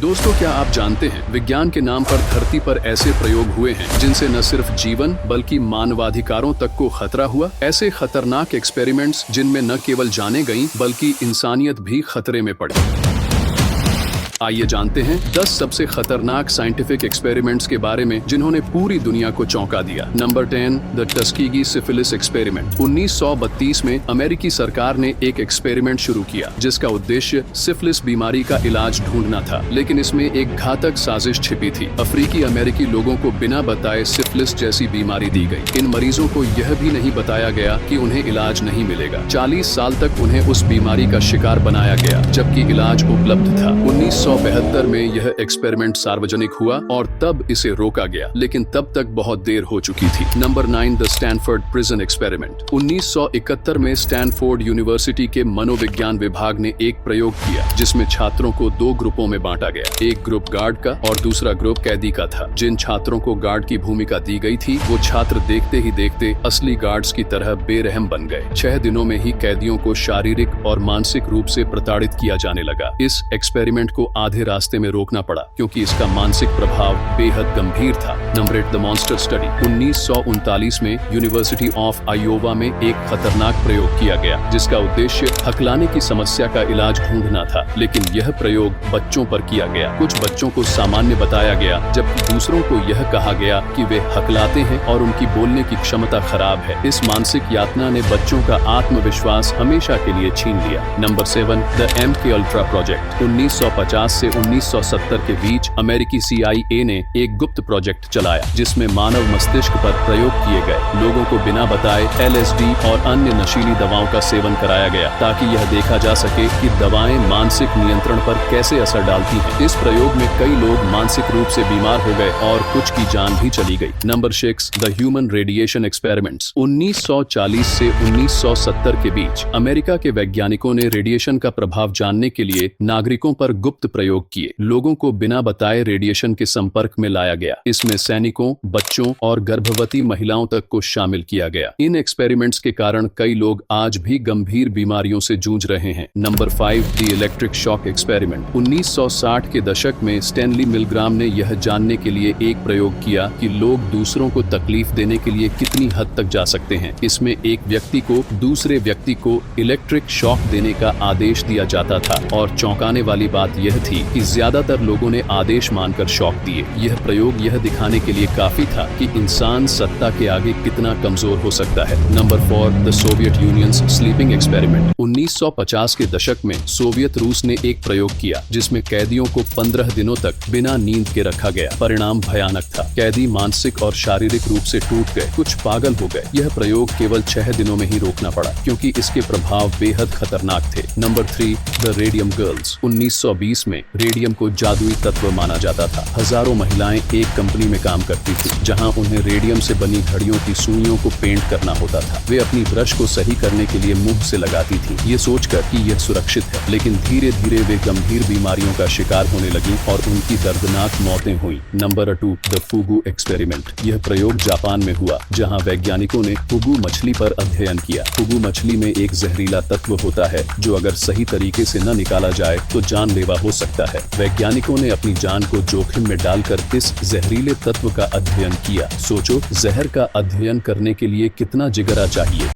दोस्तों, क्या आप जानते हैं विज्ञान के नाम पर धरती पर ऐसे प्रयोग हुए हैं जिनसे न सिर्फ जीवन बल्कि मानवाधिकारों तक को खतरा हुआ। ऐसे खतरनाक एक्सपेरिमेंट्स जिनमें न केवल जानें गईं बल्कि इंसानियत भी खतरे में पड़ी। आइए जानते हैं 10 सबसे खतरनाक साइंटिफिक एक्सपेरिमेंट्स के बारे में जिन्होंने पूरी दुनिया को चौंका दिया। Number 10, the Tuskegee syphilis experiment. 1932 में अमेरिकी सरकार ने एक एक्सपेरिमेंट शुरू किया जिसका उद्देश्य सिफिलिस बीमारी का इलाज ढूंढना था, लेकिन इसमें एक घातक साजिश छिपी थी। अफ्रीकी अमेरिकी लोगों को बिना बताए सिफिलिस जैसी बीमारी दी गई। इन मरीजों को यह भी नहीं बताया गया कि उन्हें इलाज नहीं मिलेगा। 40 साल तक उन्हें उस बीमारी का शिकार बनाया गया जबकि इलाज उपलब्ध था। 1972 में यह एक्सपेरिमेंट सार्वजनिक हुआ और तब इसे रोका गया, लेकिन तब तक बहुत देर हो चुकी थी। Number 9, the Stanford prison experiment. 1971 में स्टैनफोर्ड यूनिवर्सिटी के मनोविज्ञान विभाग ने एक प्रयोग किया जिसमें छात्रों को 2 ग्रुपों में बांटा गया। एक ग्रुप गार्ड का और दूसरा ग्रुप कैदी का था। जिन छात्रों को गार्ड की भूमिका दी गई थी वो छात्र देखते ही देखते असली गार्ड्स की तरह बेरहम बन गए। 6 दिनों में ही कैदियों को शारीरिक और मानसिक रूप से प्रताड़ित किया जाने लगा। इस एक्सपेरिमेंट को आधे रास्ते में रोकना पड़ा क्योंकि इसका मानसिक प्रभाव बेहद गंभीर था। Number 8, the monster study. 1939 में यूनिवर्सिटी ऑफ आयोवा में एक खतरनाक प्रयोग किया गया जिसका उद्देश्य हकलाने की समस्या का इलाज ढूंढना था, लेकिन यह प्रयोग बच्चों पर किया गया। कुछ बच्चों को सामान्य बताया गया जबकि दूसरों को यह कहा गया कि वे हकलाते हैं और उनकी बोलने की क्षमता खराब है। इस मानसिक यातना ने बच्चों का आत्मविश्वास हमेशा के लिए छीन लिया। Number 7, the MK ultra project. 1950 से 1970 के बीच अमेरिकी CIA ने एक गुप्त प्रोजेक्ट चलाया जिसमें मानव मस्तिष्क पर प्रयोग किए गए। लोगों को बिना बताए LSD और अन्य नशीली दवाओं का सेवन कराया गया ताकि यह देखा जा सके कि दवाएं मानसिक नियंत्रण पर कैसे असर डालती हैं। इस प्रयोग में कई लोग मानसिक रूप से बीमार हो गए और कुछ की जान भी चली गई। Number 6, the human radiation experiments. 1940 से 1970 के बीच अमेरिका के वैज्ञानिकों ने रेडिएशन का प्रभाव जानने के लिए नागरिकों पर गुप्त प्रयोग किए। लोगों को बिना बताए रेडिएशन के संपर्क में लाया गया। इसमें सैनिकों, बच्चों और गर्भवती महिलाओं तक को शामिल किया गया। इन एक्सपेरिमेंट्स के कारण कई लोग आज भी गंभीर बीमारियों से जूझ रहे हैं। Number 5, the electric shock experiment. 1960 के दशक में स्टैनली मिलग्राम ने यह जानने के लिए एक प्रयोग किया कि लोग दूसरों को तकलीफ देने के लिए कितनी हद तक जा सकते हैं। इसमें एक व्यक्ति को दूसरे व्यक्ति को इलेक्ट्रिक शॉक देने का आदेश दिया जाता था और चौंकाने वाली बात यह थी कि ज्यादातर लोगों ने आदेश मानकर शॉक दिए। यह प्रयोग यह दिखाने के लिए काफी था कि इंसान सत्ता के आगे कितना कमजोर हो सकता है। Number 4, the Soviet unions sleeping experiment. 1950 के दशक में सोवियत रूस ने एक प्रयोग किया जिसमें कैदियों को 15 दिनों तक बिना नींद के रखा गया। परिणाम भयानक था। कैदी मानसिक और शारीरिक रूप से टूट गए, कुछ पागल हो गए। यह प्रयोग केवल 6 दिनों में ही रोकना पड़ा क्योंकि इसके प्रभाव बेहद खतरनाक थे। Number 3, the radium girls. 1920 में रेडियम को जादुई तत्व माना जाता था। हजारों महिलाएं एक कंपनी में काम करती थी जहां उन्हें रेडियम से बनी घड़ियों की सुइयों को पेंट करना होता था। वे अपनी ब्रश को सही करने के लिए मुंह से लगाती थी, ये सोचकर कि यह सुरक्षित है, लेकिन धीरे धीरे वे गंभीर बीमारियों का शिकार होने लगी और उनकी दर्दनाक मौतें हुई। Number 2, the fugu experiment. यह प्रयोग जापान में हुआ जहाँ वैज्ञानिकों ने फुगु मछली पर अध्ययन किया। फुगु मछली में एक जहरीला तत्व होता है जो अगर सही तरीके से न निकाला जाए तो जानलेवा हो सकता है। वैज्ञानिकों ने अपनी जान को जोखिम में डालकर इस जहरीले तत्व का अध्ययन किया। सोचो, जहर का अध्ययन करने के लिए कितना जिगरा चाहिए।